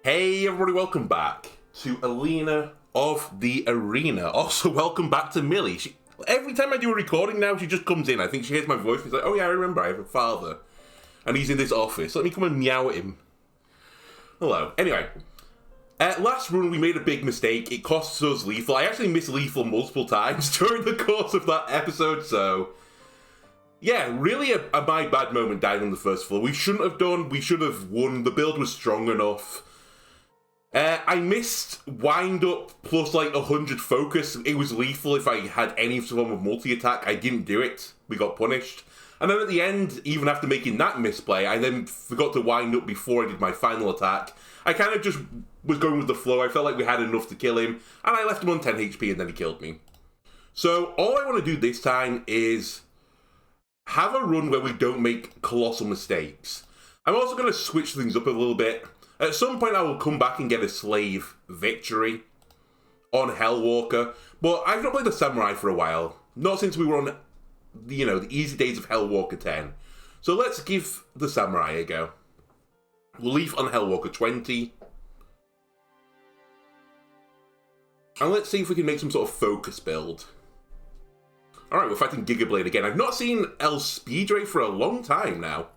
Hey everybody, welcome back to Alina of the Arena. Also, welcome back to Millie. Every time I do a recording now, she just comes in. I think she hears my voice. She's like, oh yeah, I remember, I have a father. And he's in this office. Let me come and meow at him. Hello. Anyway, last run we made a big mistake. It cost us lethal. I actually missed lethal multiple times during the course of that episode, so... yeah, really a my bad moment dying on the first floor. We shouldn't have done. We should have won. The build was strong enough. I missed wind up plus like 100 focus. It was lethal if I had any form of multi-attack. I didn't do it. We got punished. And then at the end, even after making that misplay, I then forgot to wind up before I did my final attack. I kind of just was going with the flow. I felt like we had enough to kill him. And I left him on 10 HP and then he killed me. So all I want to do this time is have a run where we don't make colossal mistakes. I'm also going to switch things up a little bit. At some point I will come back and get a slave victory on Hellwalker, but I've not played the Samurai for a while. Not since we were on, the easy days of Hellwalker 10. So let's give the Samurai a go. We'll leave on Hellwalker 20. And let's see if we can make some sort of focus build. Alright, we're fighting Gigablade again. I've not seen El Speedray for a long time now.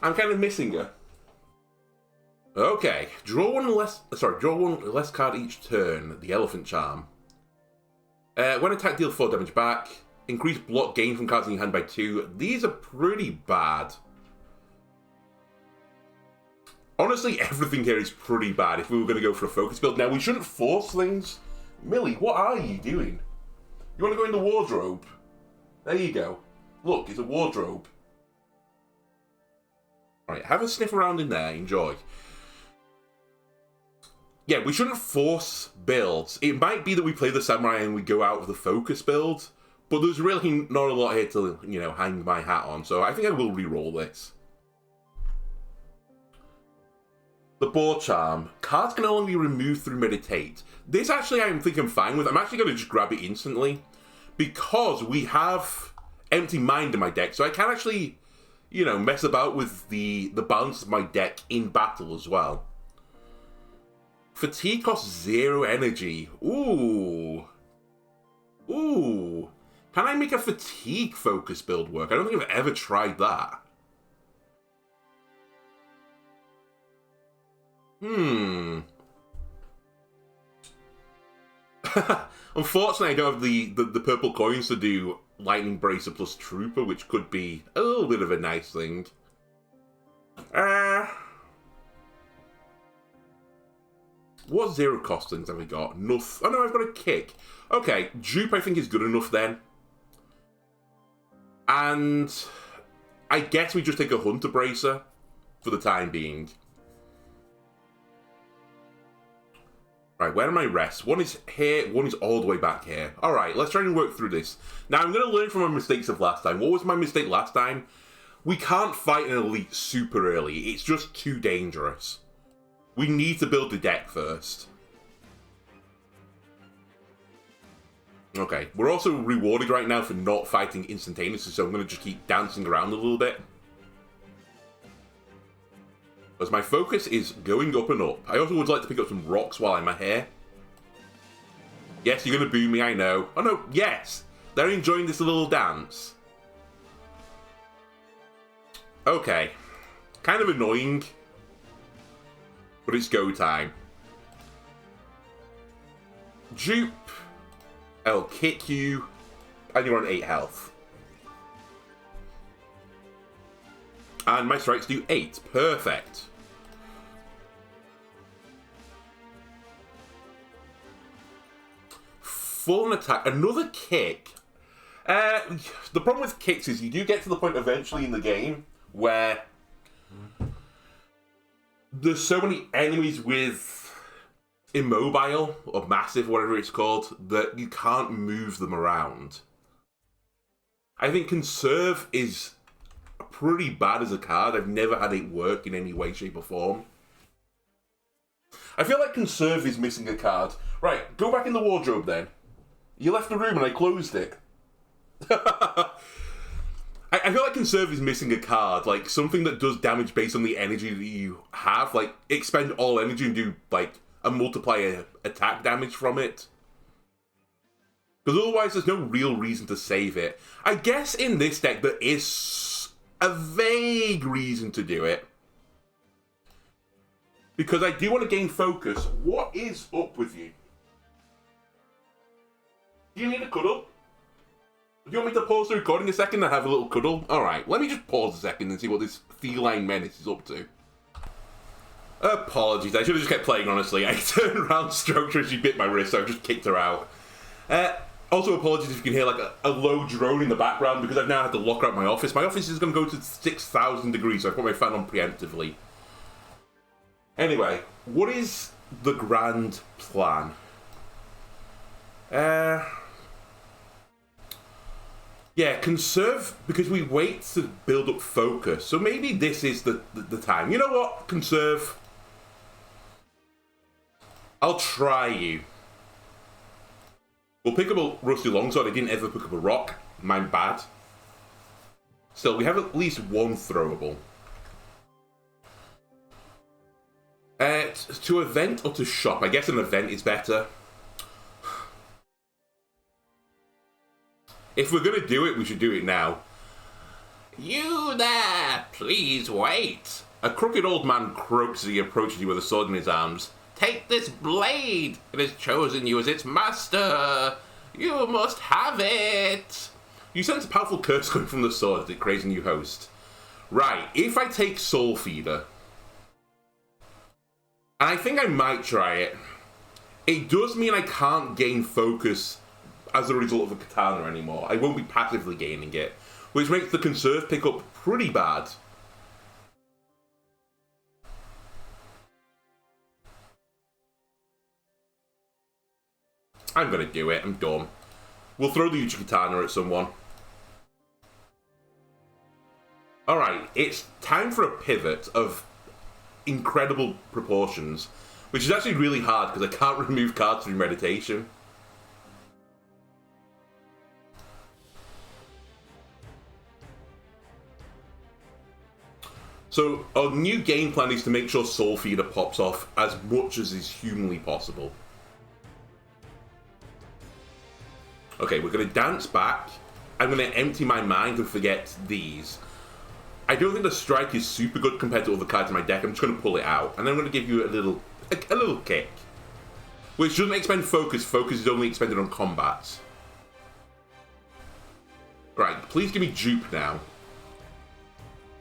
I'm kind of missing her. Okay, draw one less card each turn. The Elephant Charm. When attack, deal 4 damage back. Increase block gain from cards in your hand by 2. These are pretty bad. Honestly, everything here is pretty bad if we were going to go for a focus build. Now, we shouldn't force things. Millie, what are you doing? You want to go in the wardrobe? There you go. Look, it's a wardrobe. Alright, have a sniff around in there, enjoy. Yeah, we shouldn't force builds. It might be that we play the Samurai and we go out with the focus build, but there's really not a lot here to, hang my hat on, so I think I will re-roll this. The Boar Charm. Cards can only be removed through Meditate. This actually I think I'm fine with. I'm actually going to just grab it instantly, because we have Empty Mind in my deck, so I can actually... mess about with the balance of my deck in battle as well. Fatigue costs 0 energy. Ooh. Ooh. Can I make a fatigue focus build work? I don't think I've ever tried that. Unfortunately, I don't have the purple coins to do Lightning Bracer plus Trooper, which could be a little bit of a nice thing. What 0 cost things have we got? Nothing. Oh no, I've got a kick. Okay, Dupe I think is good enough then. And I guess we just take a Hunter Bracer for the time being. Right, where are my rests? One is here, one is all the way back here. Alright, let's try and work through this. Now, I'm going to learn from my mistakes of last time. What was my mistake last time? We can't fight an elite super early. It's just too dangerous. We need to build the deck first. Okay, we're also rewarded right now for not fighting instantaneously, so I'm going to just keep dancing around a little bit. As my focus is going up and up. I also would like to pick up some rocks while I'm here. Yes, you're going to boo me, I know. Oh no, yes! They're enjoying this little dance. Okay. Kind of annoying. But it's go time. Dupe. I'll kick you. And you're on 8 health. And my strikes do 8. Perfect. Full attack. Another kick. The problem with kicks is you do get to the point eventually in the game where there's so many enemies with immobile or massive, whatever it's called, that you can't move them around. I think Conserve is pretty bad as a card. I've never had it work in any way, shape, or form. I feel like Conserve is missing a card. Right, go back in the wardrobe then. You left the room and I closed it. I feel like Conserve is missing a card, like something that does damage based on the energy that you have. Like, expend all energy and do, like, a multiplier attack damage from it. Because otherwise there's no real reason to save it. I guess in this deck there is a vague reason to do it. Because I do want to gain focus. What is up with you? Do you need a cuddle? Do you want me to pause the recording a second and have a little cuddle? Alright, let me just pause a second and see what this feline menace is up to. Apologies, I should have just kept playing, honestly. I turned around, stroked her, and she bit my wrist, so I just kicked her out. Also, apologies if you can hear like a low drone in the background, because I've now had to lock out my office. My office is going to go to 6,000 degrees, so I put my fan on preemptively. Anyway, what is the grand plan? Yeah, conserve, because we wait to build up focus. So maybe this is the time. You know what? Conserve. I'll try you. We'll pick up a rusty longsword. I didn't ever pick up a rock. Mine bad. Still, we have at least one throwable. To event or to shop? I guess an event is better. If we're going to do it, we should do it now. You there! Please wait! A crooked old man croaks as he approaches you with a sword in his arms. Take this blade! It has chosen you as its master! You must have it! You sense a powerful curse coming from the sword as it creates a new host. Right, if I take Soul Feeder... And I think I might try it. It does mean I can't gain focus as a result of a katana anymore. I won't be passively gaining it, which makes the conserve pickup pretty bad. I'm gonna do it, I'm dumb. We'll throw the Uchi katana at someone. Alright, it's time for a pivot of incredible proportions, which is actually really hard because I can't remove cards through meditation. So our new game plan is to make sure Soul Feeder pops off as much as is humanly possible. Okay, we're going to dance back. I'm going to empty my mind and forget these. I don't think the strike is super good compared to other cards in my deck. I'm just going to pull it out. And then I'm going to give you a little kick. Which doesn't expend focus. Focus is only expended on combats. Right, please give me dupe now.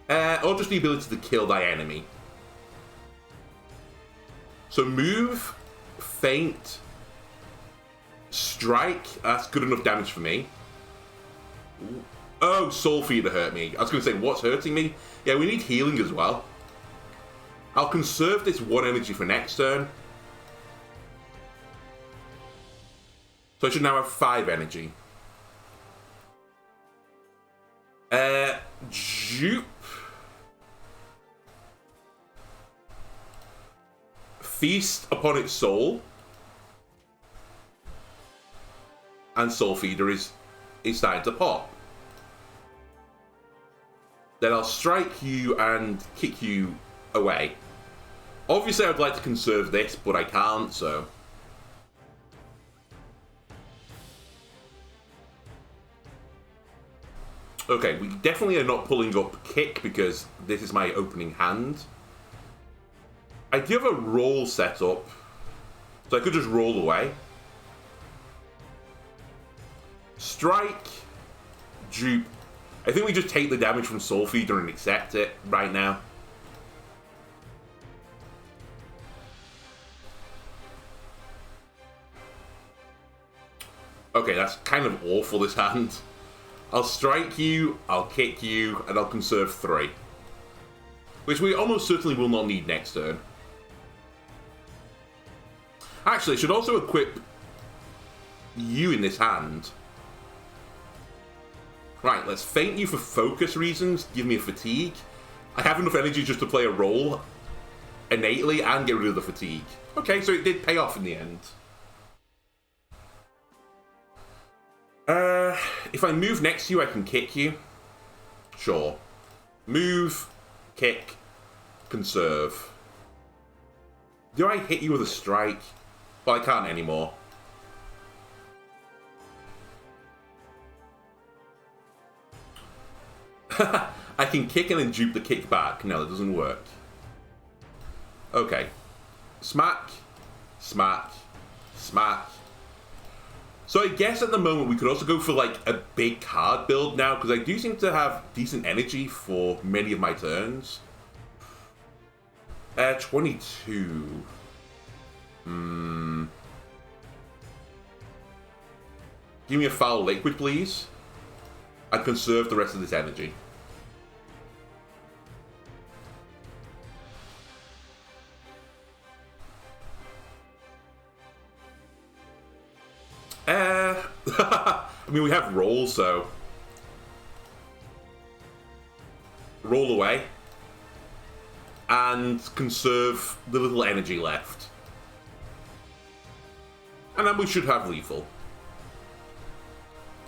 Or just the ability to kill thy enemy. So move, feint, strike. That's good enough damage for me. Oh, Soul Feeder hurt me. I was going to say, what's hurting me? Yeah, we need healing as well. I'll conserve this one energy for next turn. So I should now have 5 energy. Dupe. Feast upon its soul. And Soul Feeder is starting to pop. Then I'll strike you and kick you away. Obviously I'd like to conserve this, but I can't, so... Okay, we definitely are not pulling up kick because this is my opening hand. I do have a roll set up, so I could just roll away. Strike, dupe. I think we just take the damage from Soul Feeder and accept it right now. Okay, that's kind of awful, this hand. I'll strike you, I'll kick you, and I'll conserve 3. Which we almost certainly will not need next turn. Actually, I should also equip you in this hand. Right, let's feint you for focus reasons, give me a fatigue. I have enough energy just to play a role innately and get rid of the fatigue. Okay, so it did pay off in the end. If I move next to you, I can kick you. Sure. Move, kick, conserve. Do I hit you with a strike? Well, I can't anymore. I can kick and then dupe the kick back. No, that doesn't work. Okay. Smack, smack, smack. So I guess at the moment we could also go for like a big card build now, because I do seem to have decent energy for many of my turns. 22. Give me a foul liquid, please. And conserve the rest of this energy. I mean, we have roll, so... Roll away. And conserve the little energy left. And then we should have lethal.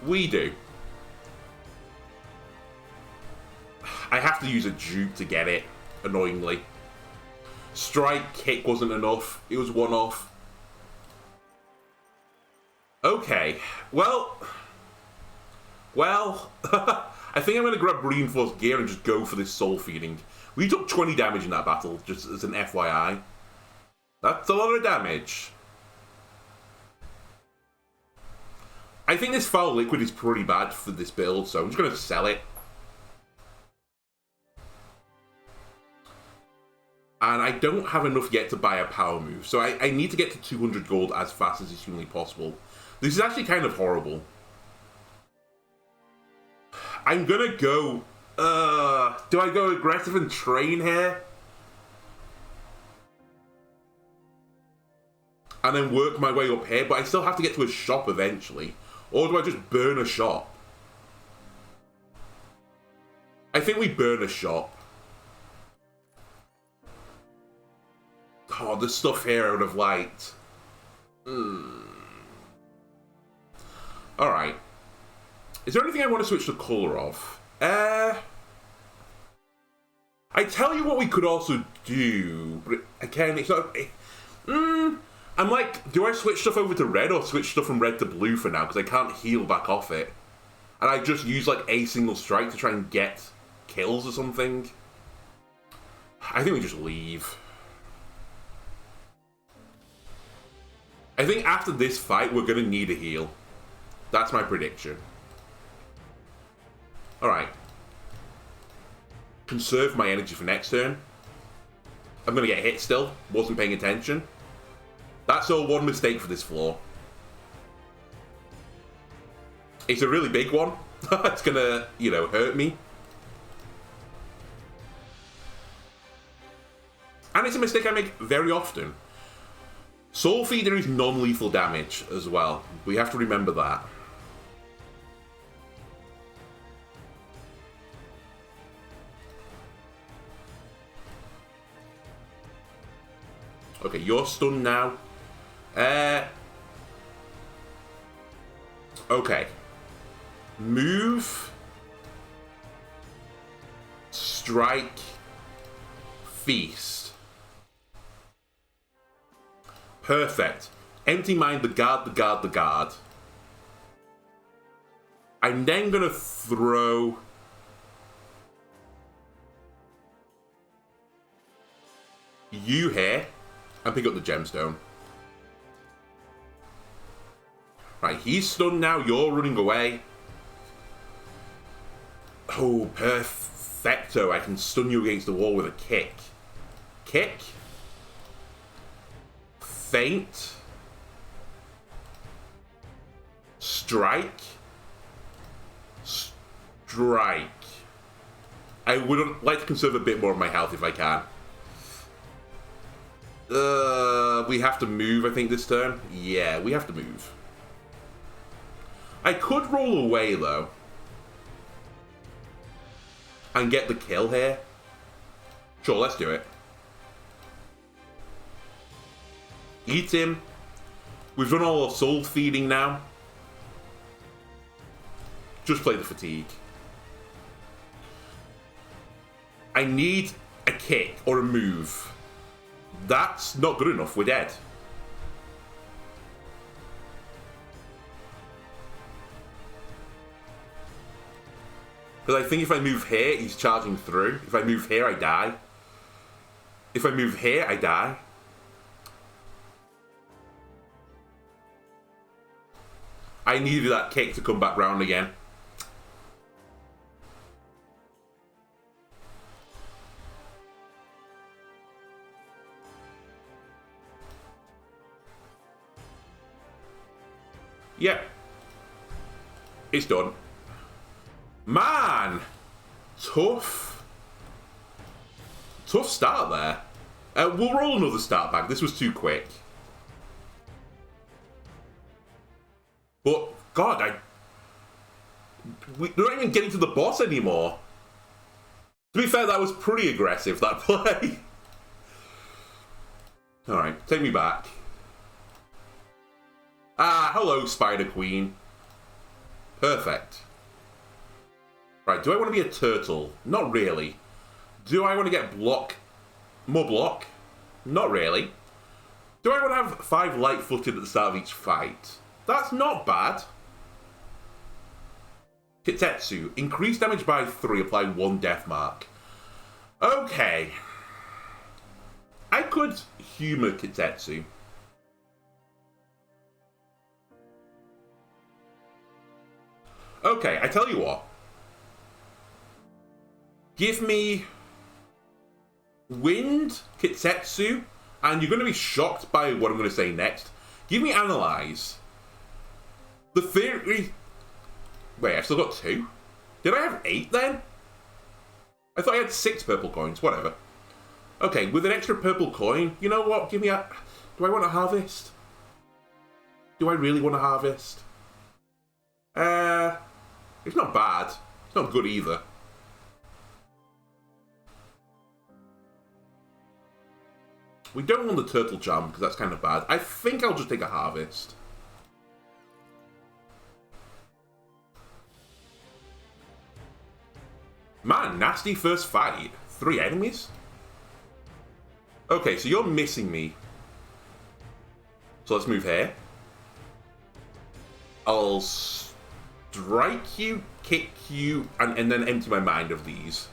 We do. I have to use a dupe to get it, annoyingly. Strike, kick wasn't enough. It was one off. Okay, well, I think I'm going to grab Reinforced Gear and just go for this Soul Feeding. We took 20 damage in that battle, just as an FYI. That's a lot of damage. I think this Foul Liquid is pretty bad for this build, so I'm just going to sell it. And I don't have enough yet to buy a power move, so I need to get to 200 gold as fast as is humanly possible. This is actually kind of horrible. I'm gonna go... do I go aggressive and train here? And then work my way up here, but I still have to get to a shop eventually. Or do I just burn a shop? I think we burn a shop. Oh, the stuff here I would have liked. Alright. Is there anything I want to switch the colour of? I tell you what we could also do, but again, it's not... I'm like, do I switch stuff over to red or switch stuff from red to blue for now? Because I can't heal back off it. And I just use like a single strike to try and get kills or something. I think we just leave. I think after this fight, we're going to need a heal. That's my prediction. Alright. Conserve my energy for next turn. I'm going to get hit still. Wasn't paying attention. That's all one mistake for this floor. It's a really big one. It's going to, you know, hurt me. And it's a mistake I make very often. Soul Feeder is non-lethal damage as well. We have to remember that. Okay, you're stunned now. Okay. Move. Strike. Feast. Perfect. Empty mind the guard, the guard, the guard. I'm then going to throw... you here. And pick up the gemstone. Right, he's stunned now. You're running away. Oh, perfecto. I can stun you against the wall with a kick. Kick. Feint. Strike. Strike. I would like to conserve a bit more of my health if I can. We have to move, I think, this turn. Yeah, we have to move. I could roll away, though. And get the kill here. Sure, let's do it. Eat him. We've done all our soul feeding now. Just play the fatigue. I need a kick or a move. That's not good enough. We're dead. Because I think if I move here, he's charging through. If I move here, I die. If I move here, I die. I needed that kick to come back round again. Yep. It's done. Man! Tough. Tough start there. We'll roll another start back. This was too quick. But, God, we're not even getting to the boss anymore. To be fair, that was pretty aggressive, that play. Alright, take me back. Ah, hello, Spider Queen. Perfect. Right, do I want to be a turtle? Not really. Do I want to get more block? Not really. Do I want to have 5 light-footed at the start of each fight? That's not bad. Kitetsu. Increase damage by 3, apply 1 death mark. Okay. I could humor Kitetsu. Okay, I tell you what. Give me Wind, Kitetsu, and you're going to be shocked by what I'm going to say next. Give me Analyze. The theory... Wait, I've still got 2? Did I have 8 then? I thought I had 6 purple coins, whatever. Okay, with an extra purple coin, you know what? Give me a... Do I want to harvest? Do I really want to harvest? It's not bad. It's not good either. We don't want the turtle charm because that's kind of bad. I think I'll just take a harvest. Man, nasty first fight. 3 enemies? Okay, so you're missing me. So let's move here. I'll strike you, kick you, and then empty my mind of these.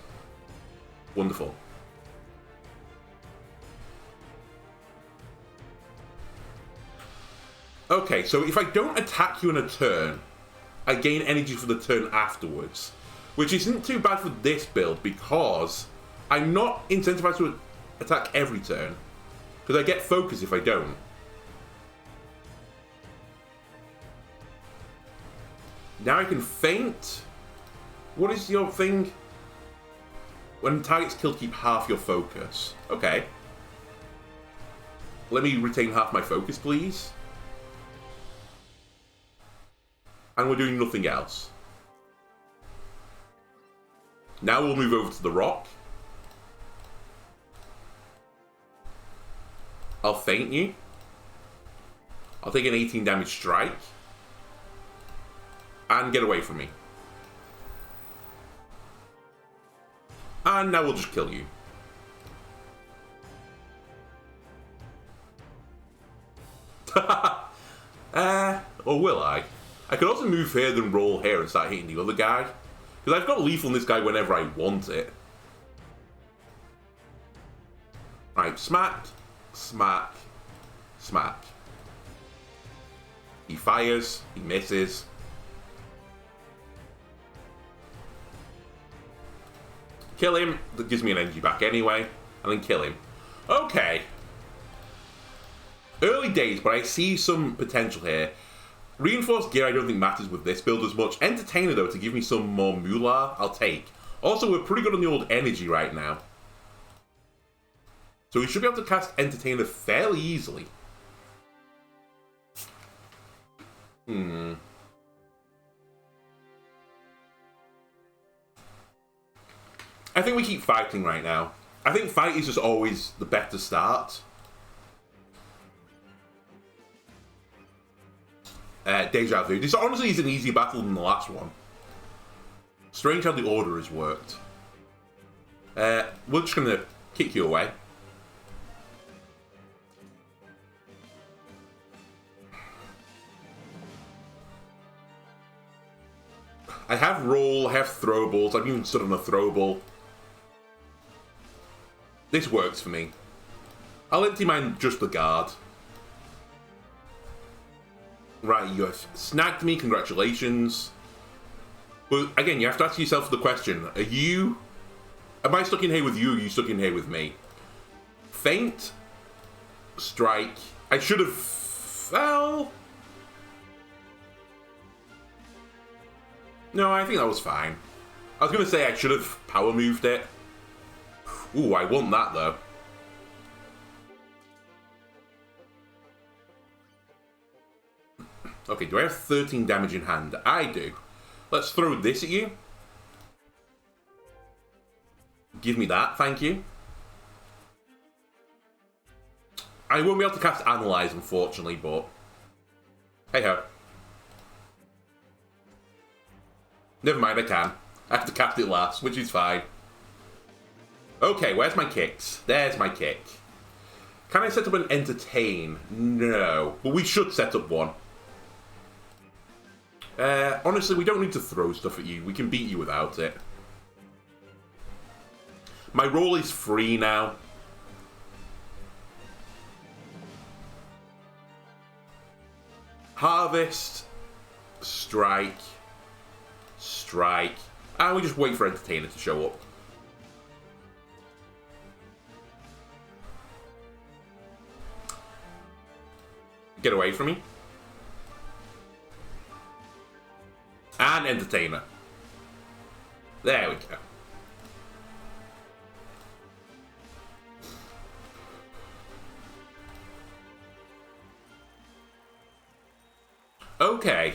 Wonderful. Okay, so if I don't attack you in a turn, I gain energy for the turn afterwards. Which isn't too bad for this build because I'm not incentivized to attack every turn. Because I get focus if I don't. Now I can feint. What is your thing? When targets killed, keep half your focus. Okay. Let me retain half my focus, please. And we're doing nothing else. Now we'll move over to the rock. I'll feint you. I'll take an 18 damage strike. And get away from me. And now we'll just kill you. Or will I? I could also move here, then roll here and start hitting the other guy. Because I've got lethal on this guy whenever I want it. Right, smack, smack, smack. He fires, he misses. Kill him, that gives me an energy back anyway, and then kill him. Okay. Early days, but I see some potential here. Reinforced gear I don't think matters with this build as much. Entertainer though, to give me some more moolah, I'll take. Also, we're pretty good on the old energy right now. So we should be able to cast Entertainer fairly easily. I think we keep fighting right now. I think fight is just always the better start. Deja vu. This honestly is an easier battle than the last one. Strange how the order has worked. We're just going to kick you away. I have roll, I have throw balls. I've even stood on a throw ball. This works for me. I'll empty mine just the guard. Right, you have snagged me. Congratulations. But again, you have to ask yourself the question: am I stuck in here with you? Or are you stuck in here with me? Feint, strike. I should have. Well, no, I think that was fine. I was gonna say I should have power moved it. Ooh, I want that though. Okay, do I have 13 damage in hand? I do. Let's throw this at you. Give me that, thank you. I won't be able to cast Analyze, unfortunately, but hey-ho. Never mind, I can. I have to cast it last, which is fine. Okay, where's my kicks? There's my kick. Can I set up an Entertain? No. But we should set up one. Honestly, we don't need to throw stuff at you. We can beat you without it. My roll is free now. Harvest. Strike. Strike. And we just wait for Entertainer to show up. Get away from me. And Entertainer. There we go. Okay.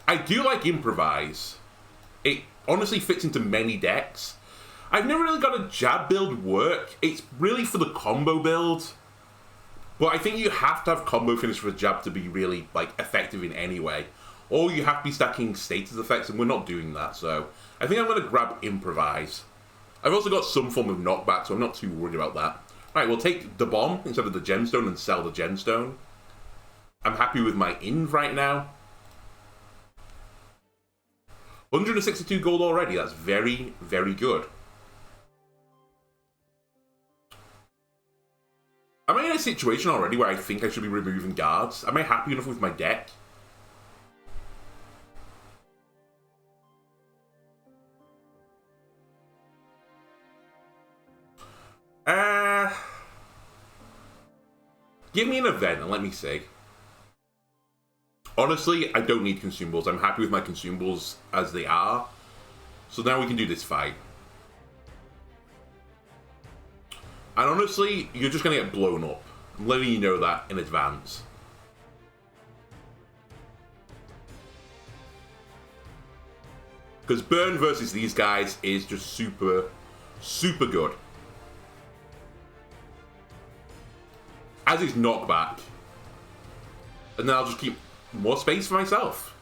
I do like Improvise. It honestly fits into many decks. I've never really got a jab build work. It's really for the combo build. But I think you have to have combo finish for a jab to be really like effective in any way. Or you have to be stacking status effects, and we're not doing that, so I think I'm going to grab Improvise. I've also got some form of knockback, so I'm not too worried about that. Right, we'll take the bomb instead of the gemstone and sell the gemstone. I'm happy with my Inv right now. 162 gold already, that's very, very good. Am I in a situation already where I think I should be removing guards? Am I happy enough with my deck? Give me an event and let me see. Honestly, I don't need consumables. I'm happy with my consumables as they are. So now we can do this fight. And honestly, you're just going to get blown up. I'm letting you know that in advance. Because burn versus these guys is just super, super good. As is knockback. And then I'll just keep more space for myself.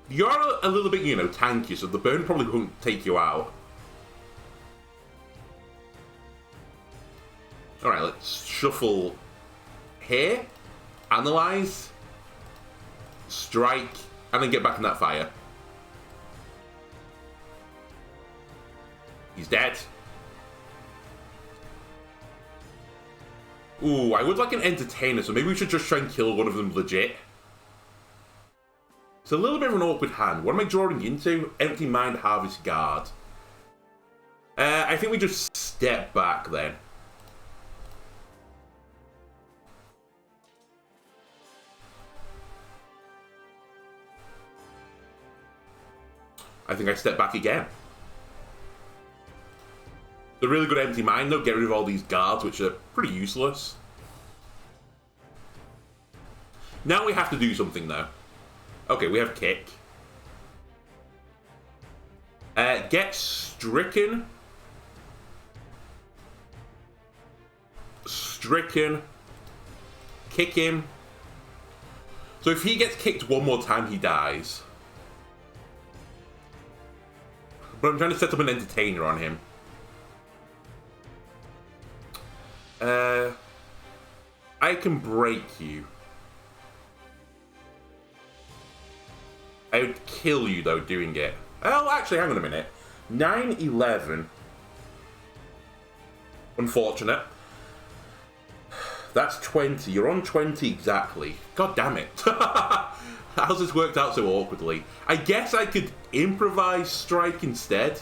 You're a little bit, tanky, so the burn probably won't take you out. Alright, let's shuffle here, analyze, strike, and then get back in that fire. He's dead. Ooh, I would like an Entertainer, so maybe we should just try and kill one of them legit. It's a little bit of an awkward hand. What am I drawing into? Empty Mind, Harvest Guard. I think we just step back then. I think I step back again. The really good Empty Mind, though, get rid of all these guards, which are pretty useless. Now we have to do something, though. Okay, we have Kick. Get Stricken. Stricken. Kick him. So if he gets kicked one more time, he dies. But But I'm trying to set up an entertainer on him. I can break you. I would kill you, though, doing it. Well, actually, hang on a minute. 9-11. Unfortunate. That's 20. You're on 20 exactly. God damn it. How's this worked out so awkwardly? I guess I could improvise strike instead.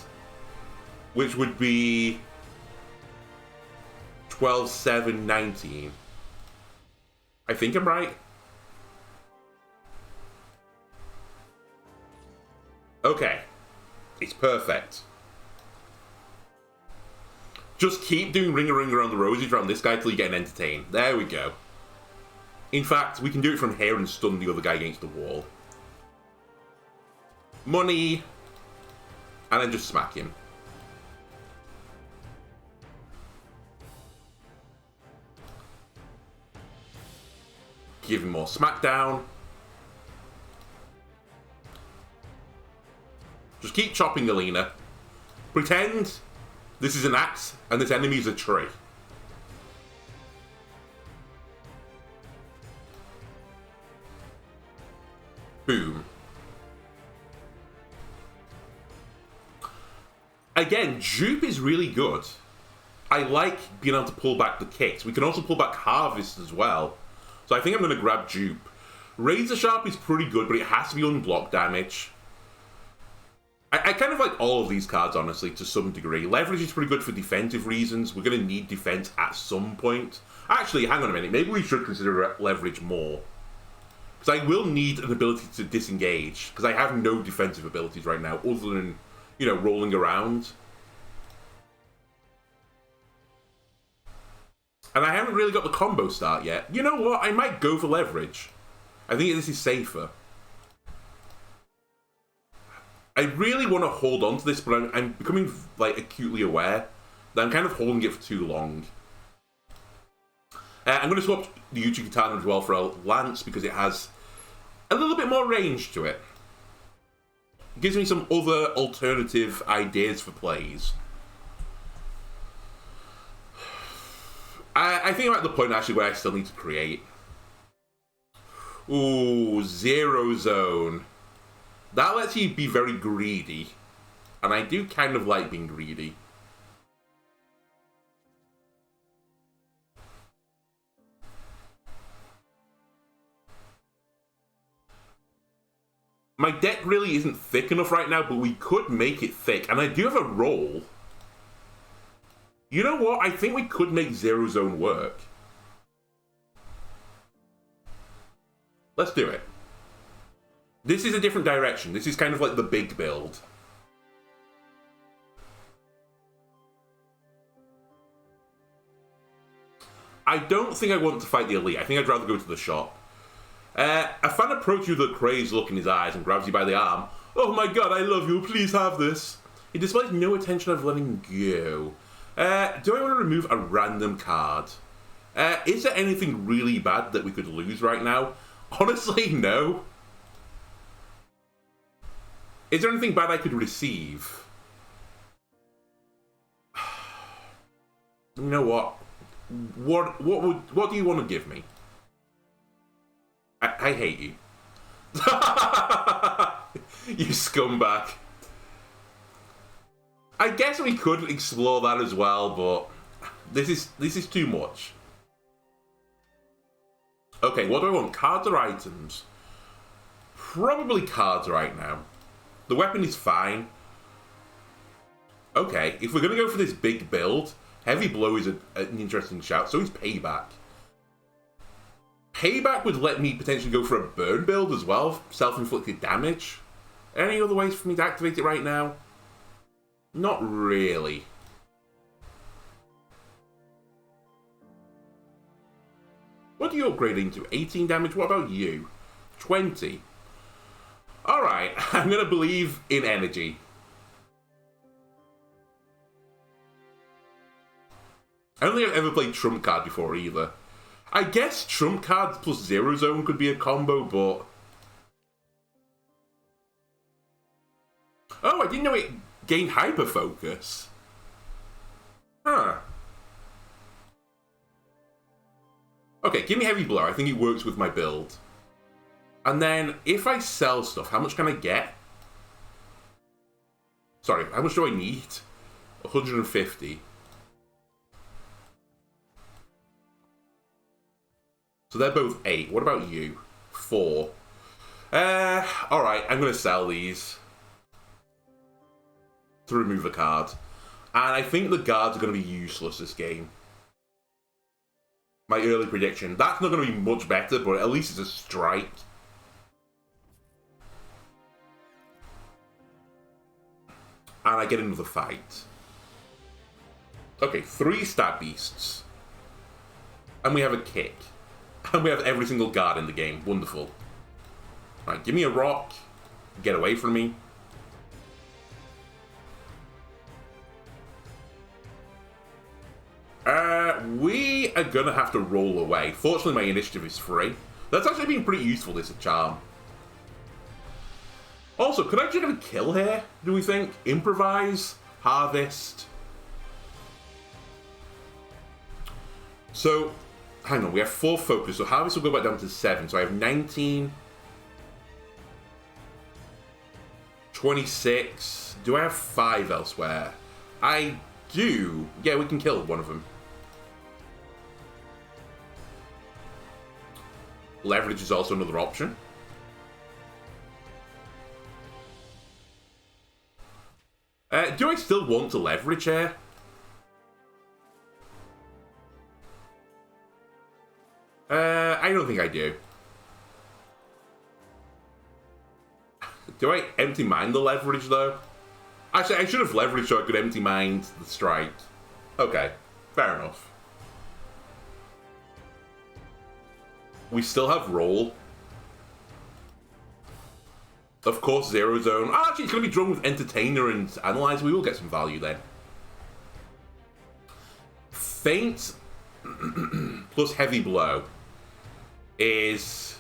Which would be 12, 7, 19. I think I'm right. Okay. It's perfect. Just keep doing ring around the roses around this guy till you get an entertain. There we go. In fact, we can do it from here and stun the other guy against the wall. Money. And then just smack him. Give him more smackdown. Just keep chopping Alina. Pretend this is an axe and this enemy is a tree. Boom. Again, dupe is really good. I like being able to pull back the kicks. We can also pull back harvest as well. So I think I'm going to grab dupe. Razor Sharp is pretty good, but it has to be unblock damage. I kind of like all of these cards, honestly, to some degree. Leverage is pretty good for defensive reasons. We're going to need defense at some point. Actually, hang on a minute. Maybe we should consider leverage more. Because I will need an ability to disengage. Because I have no defensive abilities right now, other than, you know, rolling around. And I haven't really got the combo start yet. You know what? I might go for leverage. I think this is safer. I really want to hold on to this, but I'm becoming, like, acutely aware that I'm kind of holding it for too long. I'm going to swap the Uchi Katana as well for a Lance because it has a little bit more range to it. It gives me some other alternative ideas for plays. I think I'm at the point, actually, where I still need to create. Ooh, Zero Zone. That lets you be very greedy. And I do kind of like being greedy. My deck really isn't thick enough right now, but we could make it thick. And I do have a roll. You know what? I think we could make Zero Zone work. Let's do it. This is a different direction. This is kind of like the big build. I don't think I want to fight the elite. I think I'd rather go to the shop. A fan approaches you with a crazed look in his eyes and grabs you by the arm. Oh my god, I love you. Please have this. He displays no intention of letting go. Do I want to remove a random card? Is there anything really bad that we could lose right now? Honestly, no. Is there anything bad I could receive? You know what? What do you want to give me? I hate you. You scumbag. I guess we could explore that as well, but this is too much. Okay, what do I want? Cards or items? Probably cards right now. The weapon is fine. Okay, if we're going to go for this big build, Heavy Blow is an interesting shout. So is Payback. Payback would let me potentially go for a burn build as well. Self-inflicted damage. Any other ways for me to activate it right now? Not really. What are you upgrading to? 18 damage? What about you? 20. Alright, I'm going to believe in energy. I don't think I've ever played Trump Card before either. I guess Trump Cards plus Zero Zone could be a combo, but... Oh, I didn't know it Gain hyper focus. Huh. Okay, give me heavy blow. I think it works with my build. And then if I sell stuff, how much can I get? Sorry, how much do I need? 150. So they're both 8. What about you? 4. Alright, I'm going to sell these to remove a card. And I think the guards are going to be useless this game. My early prediction. That's not going to be much better, but at least it's a strike. And I get another fight. Okay, 3 stab beasts. And we have a kick. And we have every single guard in the game. Wonderful. Right, give me a rock. Get away from me. We are gonna have to roll away. Fortunately, my initiative is free. That's actually been pretty useful, this charm. Also, could I just get a kill here, do we think? Improvise? Harvest? So, hang on, we have 4 focus, so Harvest will go back down to 7. So I have 19... 26... Do I have 5 elsewhere? I do. Yeah, we can kill one of them. Leverage is also another option. Do I still want to leverage here? I don't think I do. Do I empty mind the leverage, though? Actually, I should have leveraged so I could empty mind the strike. Okay, fair enough. We still have roll. Of course, Zero Zone. Oh, actually, it's going to be drawn with Entertainer and Analyze. We will get some value then. Feint plus Heavy Blow is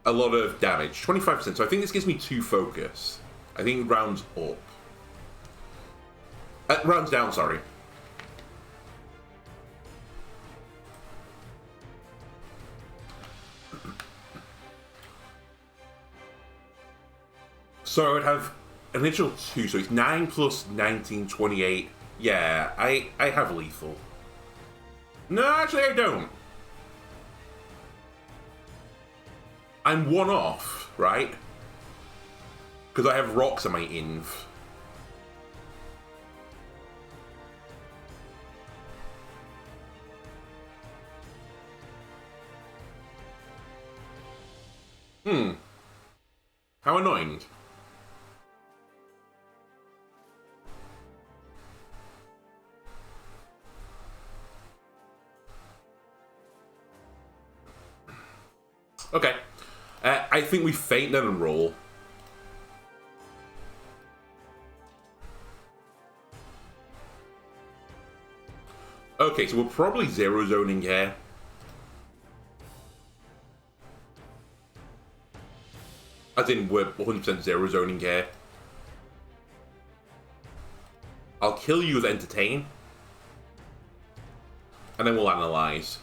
a lot of damage. 25%. So I think this gives me 2 focus. I think it rounds up. Rounds down, sorry. So I would have an initial 2, so it's 9 plus 19, 28. Yeah, I have lethal. No, actually I don't. I'm 1 off, right? Because I have rocks on my inv. How annoying. Okay. I think we feint then and roll. Okay, so we're probably zero zoning here. As in, we're 100% zero zoning here. I'll kill you with Entertain. And then we'll analyze.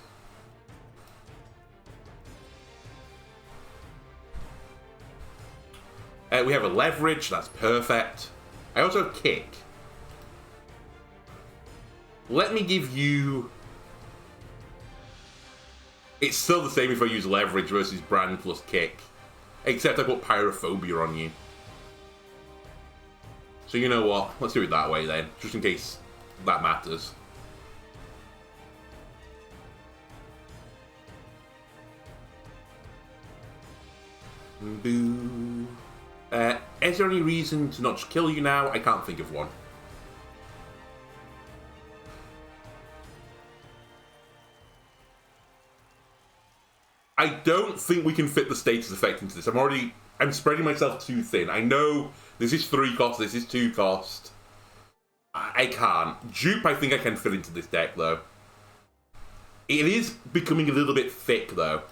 We have a leverage, that's perfect. I also have kick. Let me give you... It's still the same if I use leverage versus brand plus kick. Except I put pyrophobia on you. So you know what? Let's do it that way then. Just in case that matters. Boo. Is there any reason to not just kill you now? I can't think of one. I don't think we can fit the status effect into this. I'm spreading myself too thin. I know this is 3 cost, this is 2 cost. I can't. Dupe, I think I can fit into this deck, though. It is becoming a little bit thick, though.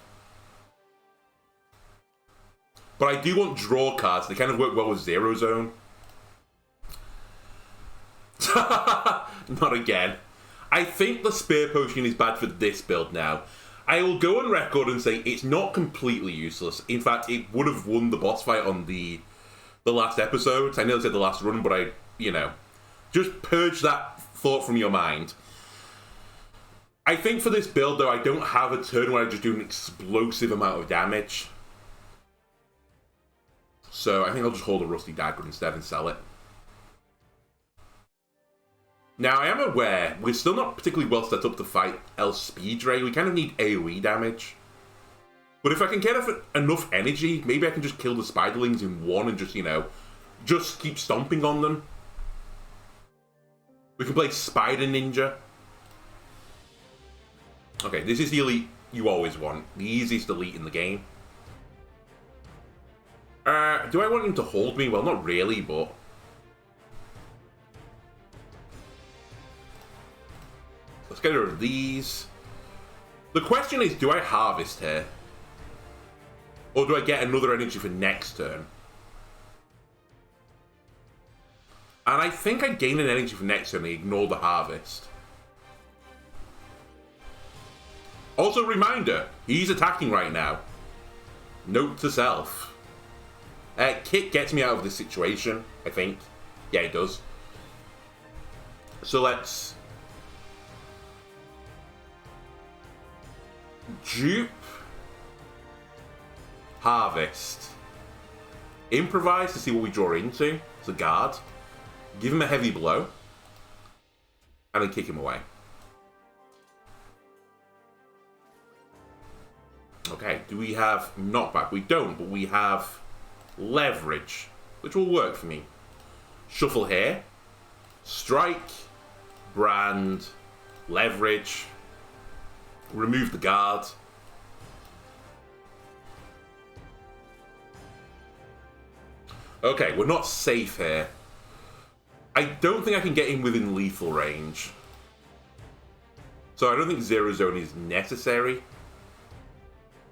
But I do want draw cards. They kind of work well with Zero Zone. Not again. I think the spear potion is bad for this build now. I will go on record and say it's not completely useless. In fact, it would have won the boss fight on the last episode. I know I said the last run, but just purge that thought from your mind. I think for this build, though, I don't have a turn where I just do an explosive amount of damage. So I think I'll just hold a Rusty Dagger instead and sell it. Now, I am aware we're still not particularly well set up to fight El Speedray. We kind of need AoE damage. But if I can get enough energy, maybe I can just kill the Spiderlings in one and just, just keep stomping on them. We can play Spider Ninja. Okay, this is the elite you always want. The easiest elite in the game. Do I want him to hold me? Well, not really, but... Let's get rid of these. The question is, do I harvest here? Or do I get another energy for next turn? And I think I gain an energy for next turn and ignore the harvest. Also, reminder, he's attacking right now. Note to self. Kit gets me out of this situation, I think. Yeah, it does. So let's... dupe. Harvest. Improvise to see what we draw into. It's a guard. Give him a heavy blow. And then kick him away. Okay, do we have knockback? We don't, but we have leverage, which will work for me. Shuffle here. Strike. Brand. Leverage. Remove the guard. Okay, we're not safe here. I don't think I can get in within lethal range. So I don't think Zero Zone is necessary.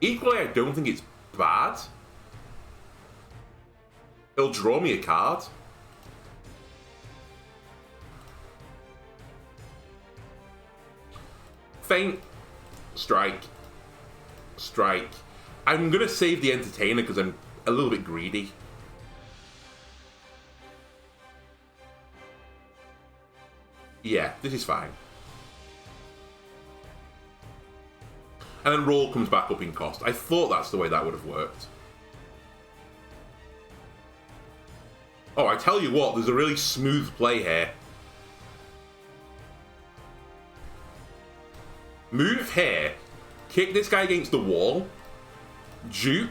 Equally, I don't think it's bad. It'll draw me a card. Feint. Strike. Strike. I'm going to save the Entertainer because I'm a little bit greedy. Yeah, this is fine. And then roll comes back up in cost. I thought that's the way that would have worked. Oh, I tell you what, there's a really smooth play here. Move here. Kick this guy against the wall. Dupe.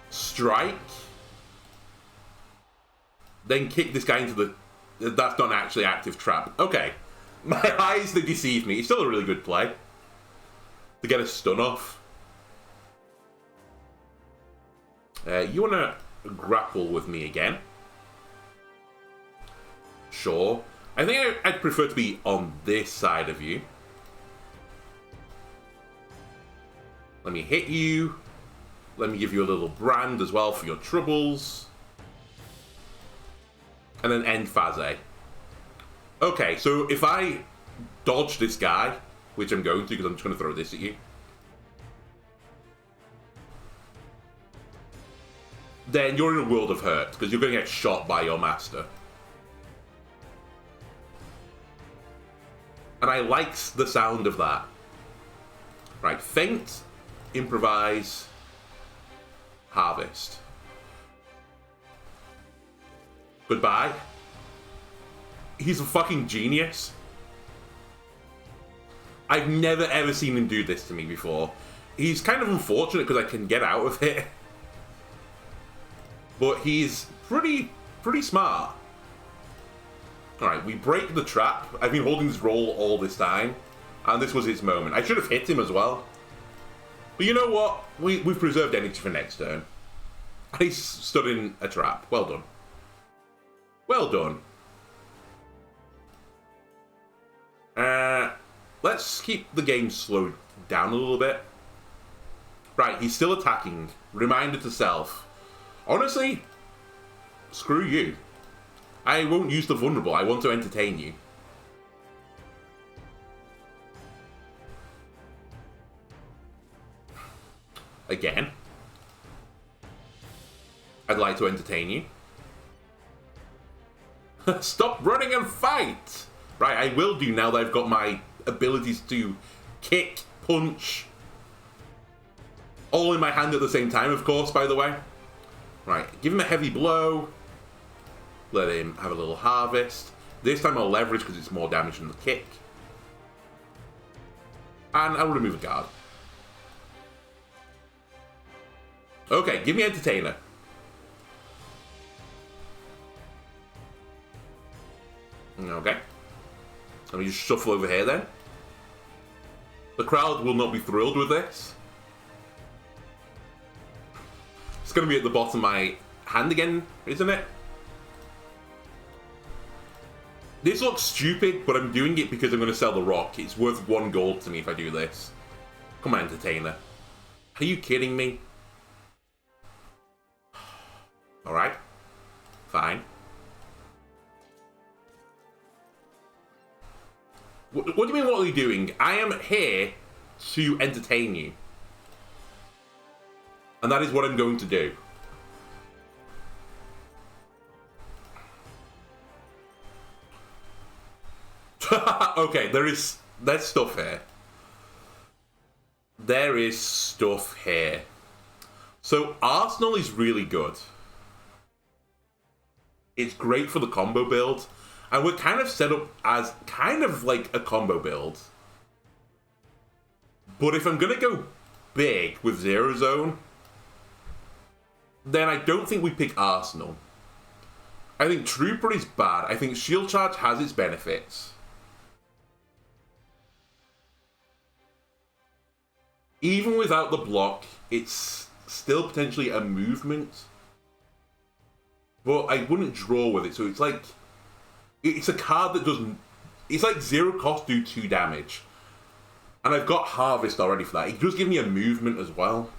Strike. Then kick this guy into the... That's not actually active trap. Okay. My eyes, they deceive me. It's still a really good play. To get a stun off. You want to grapple with me again? Sure. I think I'd prefer to be on this side of you. Let me hit you. Let me give you a little brand as well for your troubles. And then end phase. Okay, so if I dodge this guy, which I'm going to because I'm just going to throw this at you. Then you're in a world of hurt because you're going to get shot by your master. And I liked the sound of that. Right, feint, improvise, harvest. Goodbye. He's a fucking genius. I've never ever seen him do this to me before. He's kind of unfortunate because I can get out of it. But he's pretty smart. Alright, we break the trap. I've been holding this roll all this time. And this was his moment. I should have hit him as well. But you know what? We've preserved energy for next turn. And he stood in a trap. Well done. Well done. Let's keep the game slowed down a little bit. Right, he's still attacking. Reminder to self. Honestly, screw you. I won't use the vulnerable. I want to entertain you. Again. I'd like to entertain you. Stop running and fight! Right, I will do now that I've got my abilities to kick, punch, all in my hand at the same time, of course, by the way. Right, give him a heavy blow. Let him have a little harvest. This time I'll leverage because it's more damage than the kick. And I'll remove a guard. Okay, give me Entertainer. Okay. Let me just shuffle over here then. The crowd will not be thrilled with this. It's going to be at the bottom of my hand again, isn't it? This looks stupid, but I'm doing it because I'm going to sell the rock. It's worth 1 gold to me if I do this. Come on, Entertainer. Are you kidding me? Alright. Fine. What do you mean, what are you doing? I am here to entertain you. And that is what I'm going to do. Okay, there's stuff here. There is stuff here. So Arsenal is really good. It's great for the combo build. And we're kind of set up as kind of like a combo build. But if I'm going to go big with Zero Zone, then I don't think we pick Arsenal. I think Trooper is bad. I think Shield Charge has its benefits. Even without the block, it's still potentially a movement. But I wouldn't draw with it, so it's like... It's a card that doesn't... It's like 0 cost, do 2 damage. And I've got Harvest already for that. It does give me a movement as well.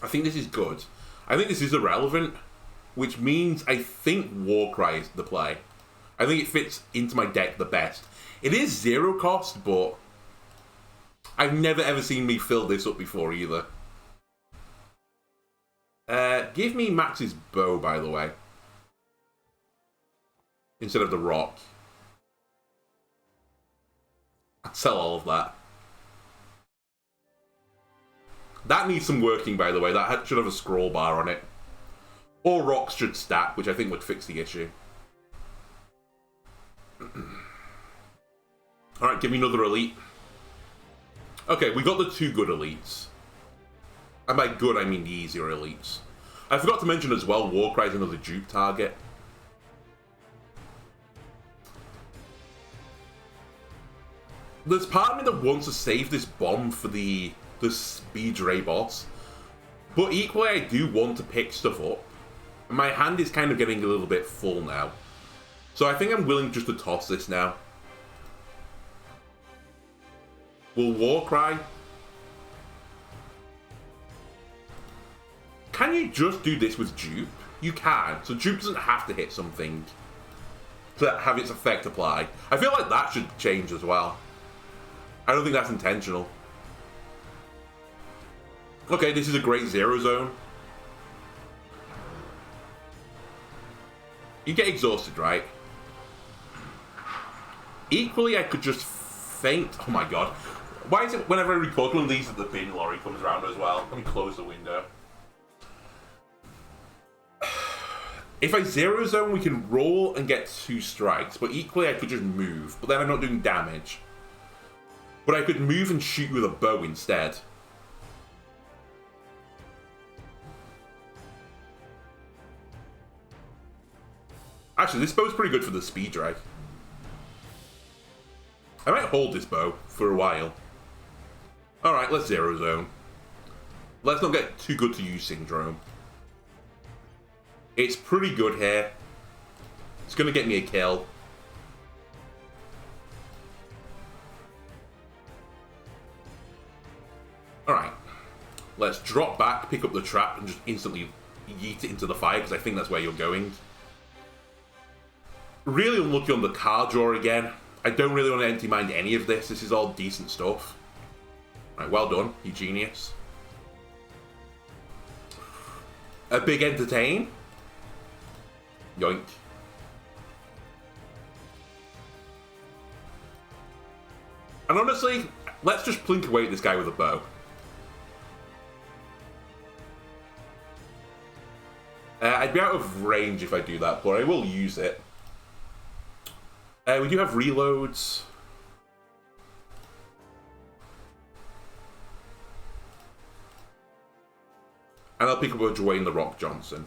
I think this is good. I think this is irrelevant, which means I think Warcry is the play. I think it fits into my deck the best. It is 0 cost, but I've never ever seen me fill this up before either. Give me Max's bow, by the way. Instead of the rock. I'd sell all of that. That needs some working, by the way. That should have a scroll bar on it. Or rocks should stack, which I think would fix the issue. Alright, give me another elite. Okay, we got the 2 good elites. And by good, I mean the easier elites. I forgot to mention as well, Warcry is another dupe target. There's part of me that wants to save this bomb for the Speed Ray boss. But equally, I do want to pick stuff up. My hand is kind of getting a little bit full now. So I think I'm willing just to toss this now. Will Warcry? Can you just do this with dupe? You can. So dupe doesn't have to hit something to have its effect apply. I feel like that should change as well. I don't think that's intentional. Okay, this is a great Zero Zone. You get exhausted, right? Equally, I could just faint. Oh my god. Why is it whenever I record one of these that the bin lorry comes around as well? Let me close the window. If I Zero Zone, we can roll and get 2 strikes, but equally I could just move, but then I'm not doing damage. But I could move and shoot with a bow instead. Actually, this bow's pretty good for the speed drag. I might hold this bow for a while. Alright, let's Zero Zone. Let's not get too good to use Syndrome. It's pretty good here. It's going to get me a kill. Alright. Let's drop back, pick up the trap, and just instantly yeet it into the fire, because I think that's where you're going. Really unlucky on the card draw again. I don't really want to empty mind any of this. This is all decent stuff. Right, well done, you genius. A big entertain. Yoink. And honestly, let's just plink away at this guy with a bow. I'd be out of range if I do that, but I will use it. We do have reloads. And I'll pick up a Dwayne The Rock Johnson.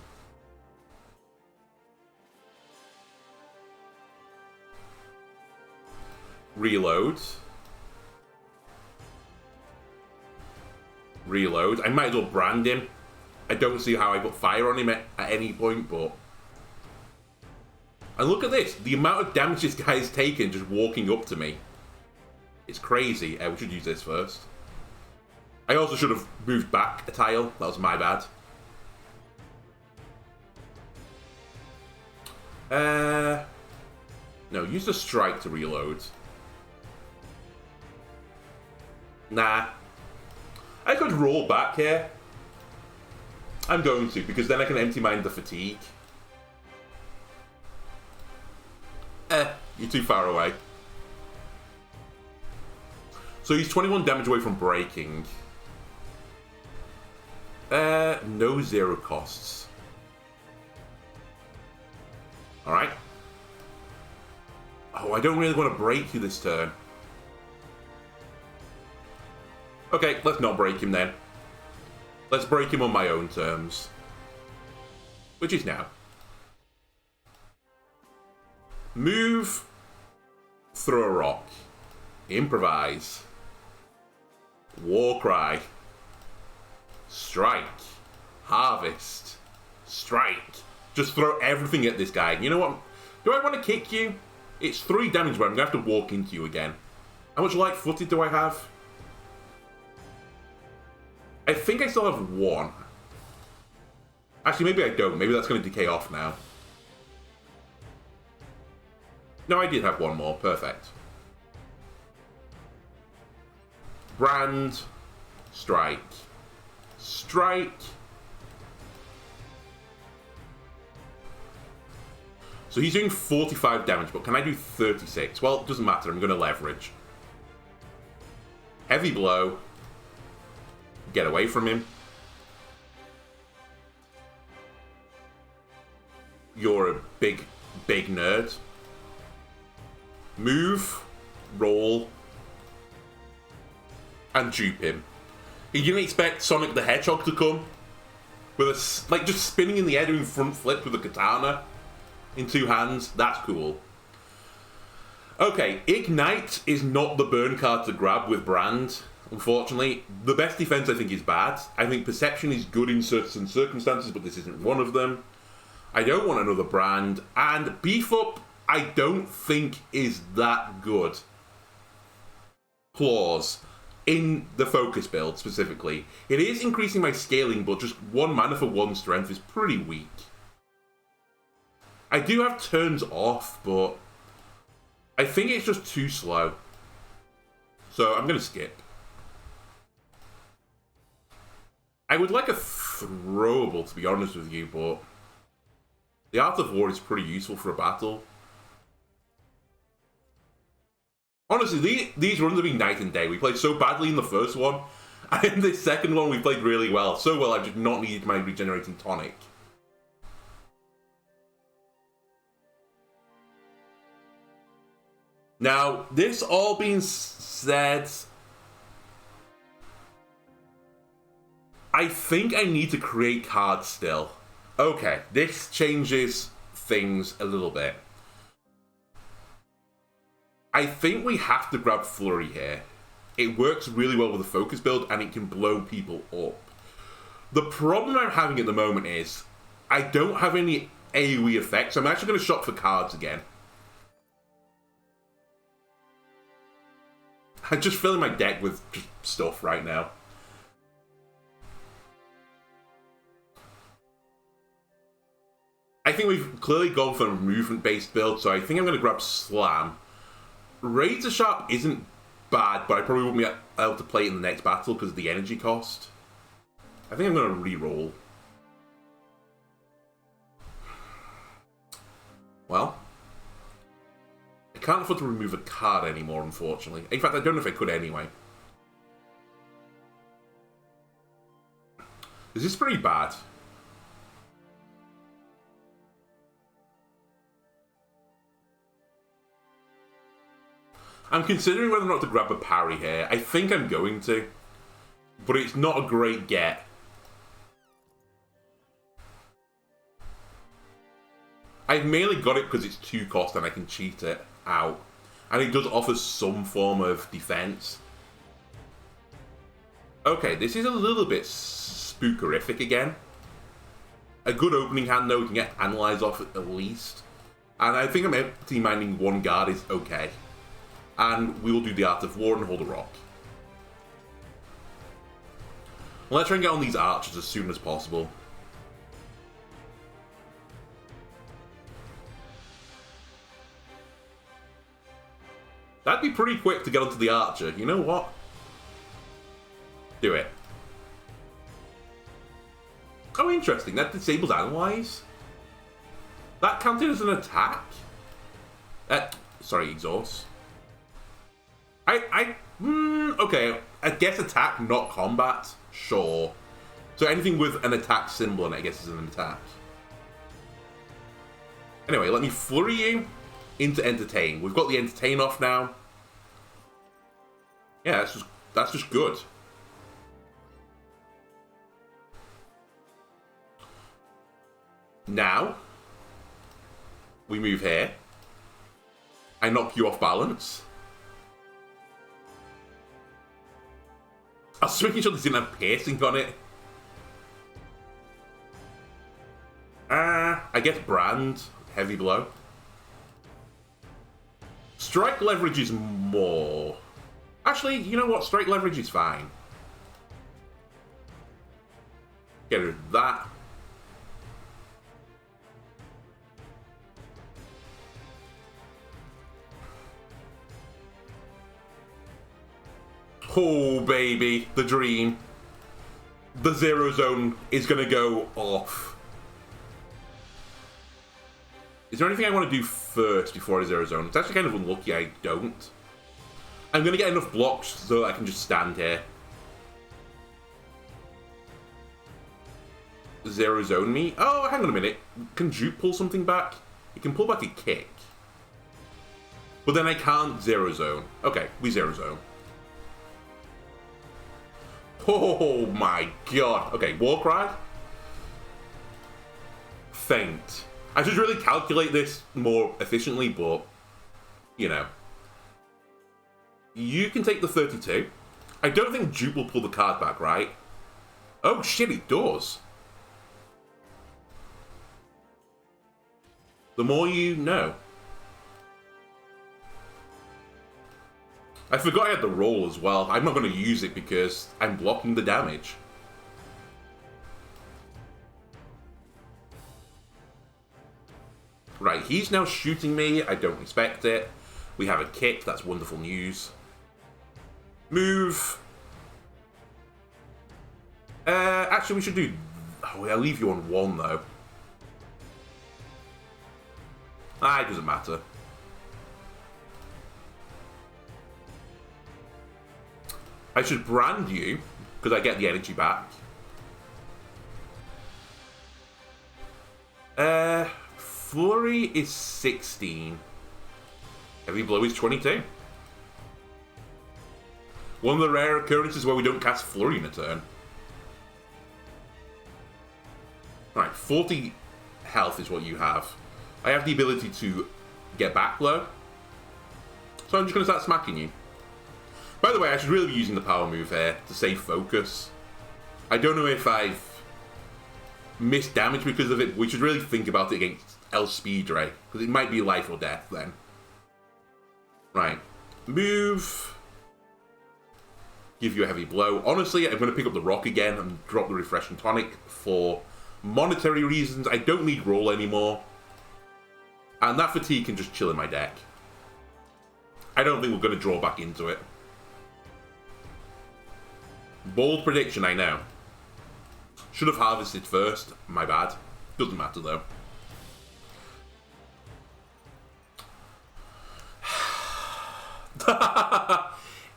Reload. Reload. I might as well brand him. I don't see how I put fire on him at any point, but... And look at this. The amount of damage this guy has taken just walking up to me. It's crazy. We should use this first. I also should have moved back a tile. That was my bad. No, use the strike to reload. Nah. I could roll back here. I'm going to, because then I can empty mine the fatigue. You're too far away. So he's 21 damage away from breaking. No zero costs. Alright. Oh, I don't really want to break you this turn. Okay, let's not break him then. Let's break him on my own terms. Which is now. Move. Throw a rock. Improvise. War cry. Strike. Harvest. Strike. Just throw everything at this guy. You know what? Do I want to kick you? It's 3 damage, but I'm going to have to walk into you again. How much light-footed do I have? I think I still have 1. Actually, maybe I don't. Maybe that's going to decay off now. No, I did have 1 more. Perfect. Brand. Strike. Strike. So he's doing 45 damage, but can I do 36? Well, it doesn't matter. I'm going to leverage. Heavy blow. Get away from him. You're a big nerd. Move. Roll. And dupe him. You didn't expect Sonic the Hedgehog to come with a, like, just spinning in the air doing front flip with a katana in 2 hands. That's cool. Okay, Ignite is not the burn card to grab with Brand, unfortunately. The best defense, I think, is bad. I think Perception is good in certain circumstances, but this isn't one of them. I don't want another Brand. And Beef Up, I don't think is that good. Claws. In the focus build, specifically. It is increasing my scaling, but just 1 mana for 1 strength is pretty weak. I do have turns off, but I think it's just too slow. So I'm going to skip. I would like a throwable, to be honest with you, but the Art of War is pretty useful for a battle. Honestly, these runs have been night and day. We played so badly in the first one, and in this second one we played really well. So well, I've just not needed my regenerating tonic. Now, this all being said, I think I need to create cards still. Okay, this changes things a little bit. I think we have to grab Flurry here. It works really well with a focus build, and it can blow people up. The problem I'm having at the moment is I don't have any AoE effects. I'm actually going to shop for cards again. I'm just filling my deck with just stuff right now. I think we've clearly gone for a movement-based build, so I think I'm going to grab Slam. Razor Sharp isn't bad, but I probably won't be able to play it in the next battle because of the energy cost. I think I'm going to re-roll. Well, I can't afford to remove a card anymore, unfortunately. In fact, I don't know if I could anyway. This is pretty bad. I'm considering whether or not to grab a parry here. I think I'm going to, but it's not a great get. I've mainly got it because it's 2 cost and I can cheat it out. And it does offer some form of defense. Okay, this is a little bit spookerific again. A good opening hand though, we can get Analyze off at least. And I think I'm empty minding 1 guard is okay. And we will do the Art of War and hold a rock. Let's try and get on these archers as soon as possible. That'd be pretty quick to get onto the archer. You know what? Do it. Oh, interesting. That disables Analyze. That counted as an attack? Sorry, exhaust. Okay. I guess attack, not combat. Sure. So anything with an attack symbol in it, I guess, is an attack. Anyway, let me flurry you into Entertain. We've got the Entertain off now. Yeah, that's just good. Now, we move here. I knock you off balance. I was making sure this didn't have piercing on it. I guess Brand, Heavy Blow. Strike leverage is more. Actually, you know what? Strike leverage is fine. Get rid of that. Oh, baby. The dream. The 0 zone is going to go off. Is there anything I want to do first before I 0 zone? It's actually kind of unlucky I don't. I'm going to get enough blocks so I can just stand here. 0 zone me? Oh, hang on a minute. Can Juke pull something back? It can pull back a kick. But then I can't 0 zone. Okay, we 0 zone. Oh my god. Okay, Warcry. Feint. I should really calculate this more efficiently, but, you know. You can take the 32. I don't think Juke will pull the card back, right? Oh shit, it does. The more you know. I forgot I had the roll as well. I'm not going to use it because I'm blocking the damage. Right, he's now shooting me. I don't expect it. We have a kick. That's wonderful news. Move. Actually, we should do... Oh, I'll leave you on 1, though. It doesn't matter. I should brand you, because I get the energy back. Flurry is 16. Heavy Blow is 22. One of the rare occurrences where we don't cast Flurry in a turn. Alright, 40 health is what you have. I have the ability to get back low. So I'm just going to start smacking you. By the way, I should really be using the power move here to save focus. I don't know if I've missed damage because of it. We should really think about it against El Speedray, because it might be life or death then. Right. Move. Give you a heavy blow. Honestly, I'm going to pick up the rock again and drop the refresh and tonic for monetary reasons. I don't need roll anymore. And that fatigue can just chill in my deck. I don't think we're going to draw back into it. Bold prediction, I know. Should have harvested first. My bad. Doesn't matter, though.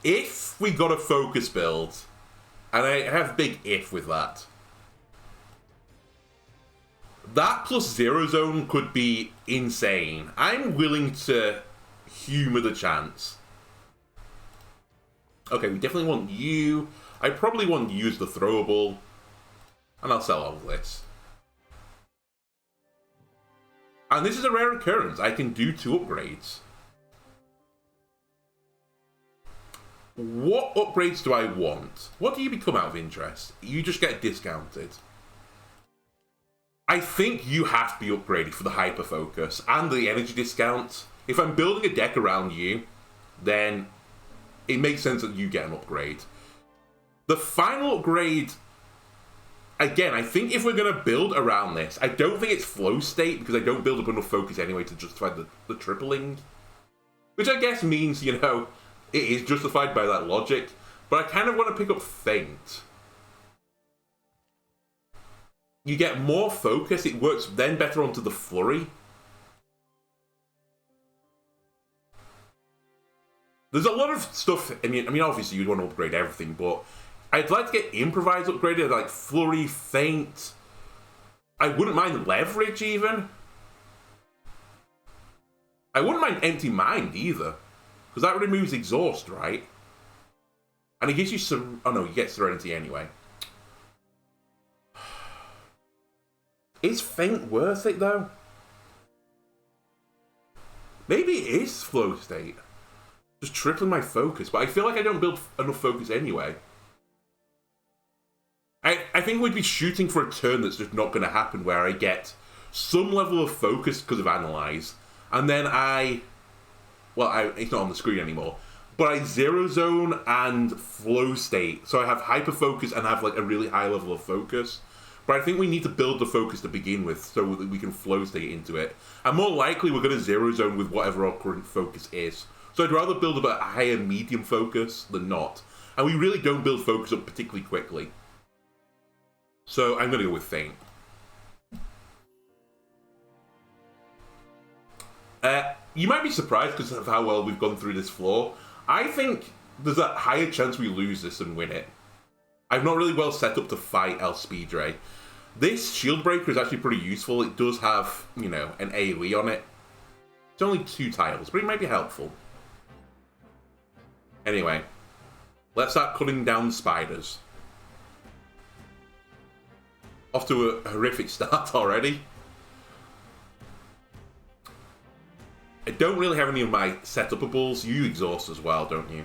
If we got a focus build, and I have a big if with that, that plus Zero Zone could be insane. I'm willing to humor the chance. Okay, we definitely want you. I probably want to use the throwable. And I'll sell all of this. And this is a rare occurrence. I can do 2 upgrades. What upgrades do I want? What do you become out of interest? You just get discounted. I think you have to be upgraded for the hyper focus and the energy discount. If I'm building a deck around you, then it makes sense that you get an upgrade. The final upgrade, again, I think if we're going to build around this, I don't think it's flow state because I don't build up enough focus anyway to justify the tripling. Which I guess means, you know, it is justified by that logic. But I kind of want to pick up Feint. You get more focus, it works then better onto the flurry. There's a lot of stuff, I mean obviously you'd want to upgrade everything, but I'd like to get Improvise upgraded, like Flurry, Feint. I wouldn't mind Leverage even. I wouldn't mind Empty Mind either, because that removes Exhaust, right? And it gives you oh no, you get Serenity anyway. Is Feint worth it, though? Maybe it is Flow State. Just tripling my focus, but I feel like I don't build enough focus anyway. I think we'd be shooting for a turn that's just not going to happen, where I get some level of focus because of Analyze, and then it's not on the screen anymore, but I Zero Zone and Flow State, so I have Hyper Focus and have like a really high level of focus. But I think we need to build the focus to begin with so that we can flow state into it. And more likely we're going to Zero Zone with whatever our current focus is. So I'd rather build a higher medium focus than not. And we really don't build focus up particularly quickly. So I'm going to go with Feint. You might be surprised because of how well we've gone through this floor. I think there's a higher chance we lose this than win it. I'm not really well set up to fight El Speedray. This Shield Breaker is actually pretty useful. It does have, you know, an AoE on it. It's only 2 tiles, but it might be helpful. Anyway, let's start cutting down spiders. Off to a horrific start already. I don't really have any of my set-upables. You exhaust as well, don't you?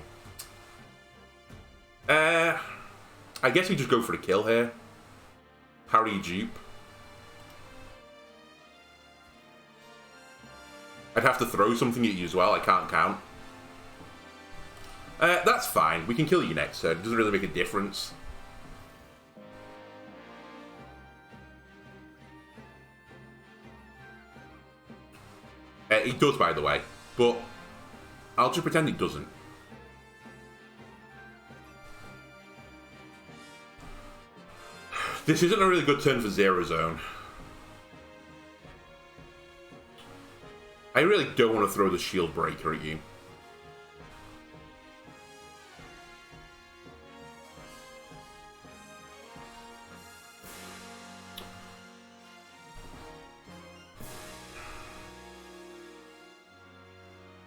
I guess we just go for the kill here. Parry dupe. I'd have to throw something at you as well. I can't count. That's fine. We can kill you next turn. It doesn't really make a difference. It does, by the way. But I'll just pretend it doesn't. This isn't a really good turn for Zero Zone. I really don't want to throw the Shield Breaker at you.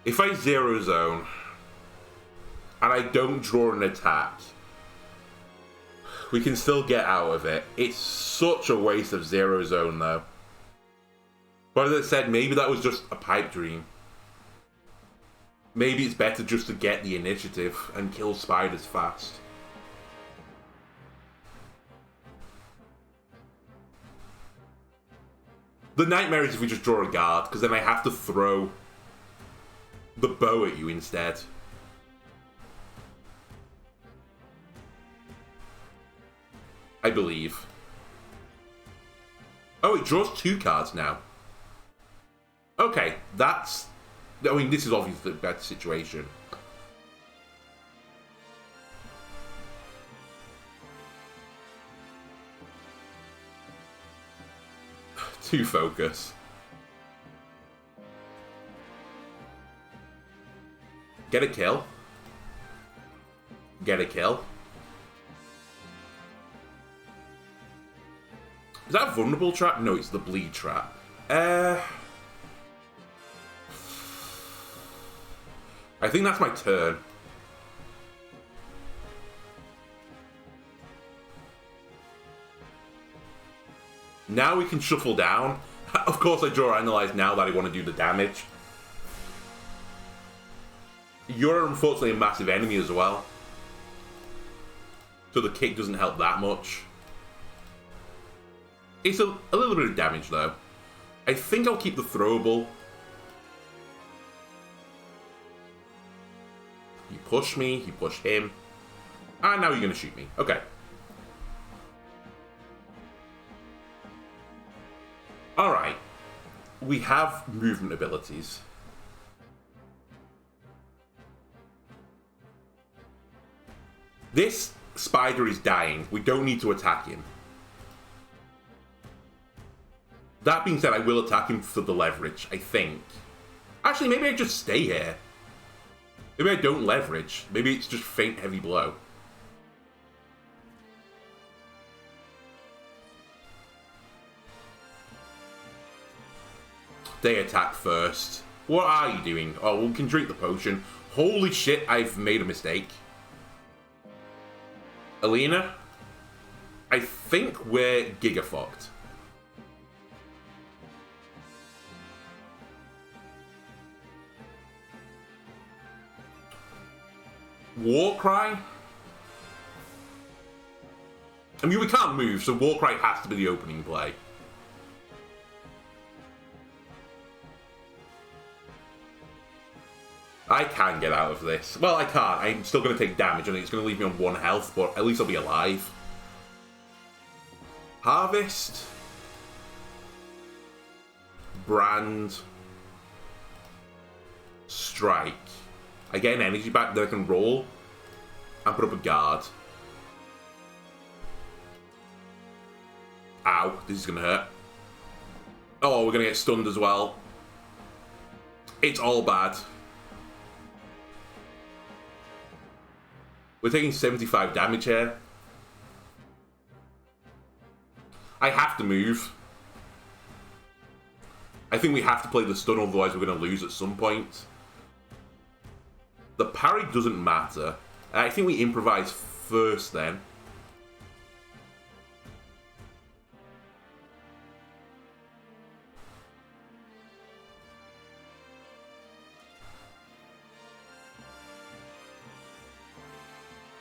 If I Zero Zone and I don't draw an attack, we can still get out of it. It's such a waste of Zero Zone, though. But as I said, maybe that was just a pipe dream. Maybe it's better just to get the initiative and kill spiders fast. The nightmare is if we just draw a guard, because then I have to throw the bow at you instead. I believe. Oh, it draws 2 cards now. Okay, that's... I mean, this is obviously a better situation. Too focus. Get a kill. Get a kill. Is that a vulnerable trap? No, it's the bleed trap. I think that's my turn. Now we can shuffle down. Of course I draw Analyze now that I want to do the damage. You're unfortunately a massive enemy as well. So the kick doesn't help that much. It's a little bit of damage though. I think I'll keep the throwable. You push me, you push him. And now you're going to shoot me. Okay. Alright. We have movement abilities. This spider is dying. We don't need to attack him. That being said, I will attack him for the leverage, I think. Actually, maybe I just stay here. Maybe I don't leverage. Maybe it's just faint heavy blow. They attack first. What are you doing? Oh, we can drink the potion. Holy shit, I've made a mistake. Alina, I think we're giga-fucked. Warcry? I mean, we can't move, so Warcry has to be the opening play. I can get out of this. Well, I can't. I'm still going to take damage, and it's going to leave me on 1 health, but at least I'll be alive. Harvest. Brand. Strike. I get an energy back that I can roll and put up a guard. Ow, this is going to hurt. Oh, we're going to get stunned as well. It's all bad. We're taking 75 damage here. I have to move. I think we have to play the stun, otherwise we're going to lose at some point. The parry doesn't matter. I think we improvise first then.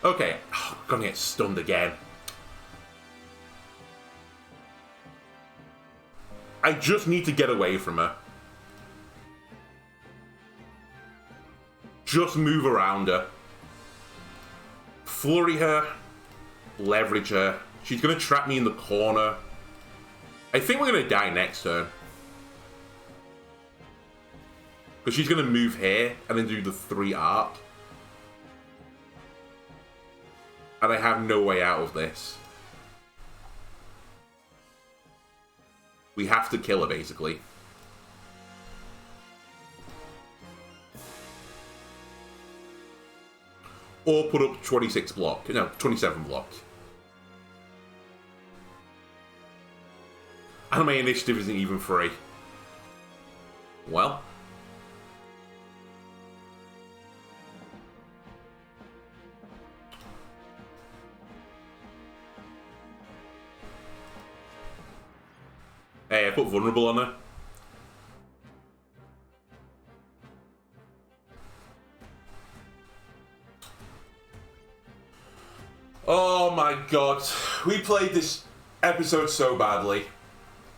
Okay, oh, I'm gonna get stunned again. I just need to get away from her. Just move around her. Flurry her. Leverage her. She's gonna trap me in the corner. I think we're gonna die next turn. Because she's gonna move here and then do the 3 arc. And I have no way out of this. We have to kill her, basically. Or put up 26 block. No, 27 block. And my initiative isn't even free. Well. Hey, I put vulnerable on her. Oh my god. We played this episode so badly.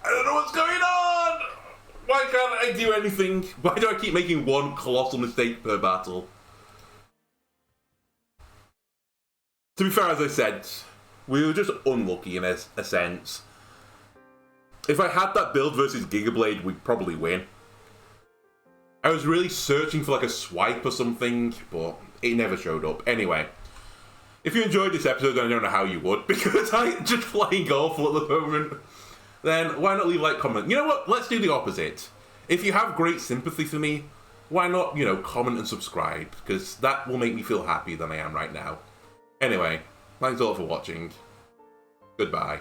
I don't know what's going on! Why can't I do anything? Why do I keep making one colossal mistake per battle? To be fair, as I said, we were just unlucky in a sense. If I had that build versus Gigablade, we'd probably win. I was really searching for like a swipe or something, but it never showed up. Anyway, if you enjoyed this episode, and I don't know how you would, because I'm just playing awful at the moment, then why not leave a like, comment? You know what? Let's do the opposite. If you have great sympathy for me, why not, you know, comment and subscribe, because that will make me feel happier than I am right now. Anyway, thanks all for watching. Goodbye.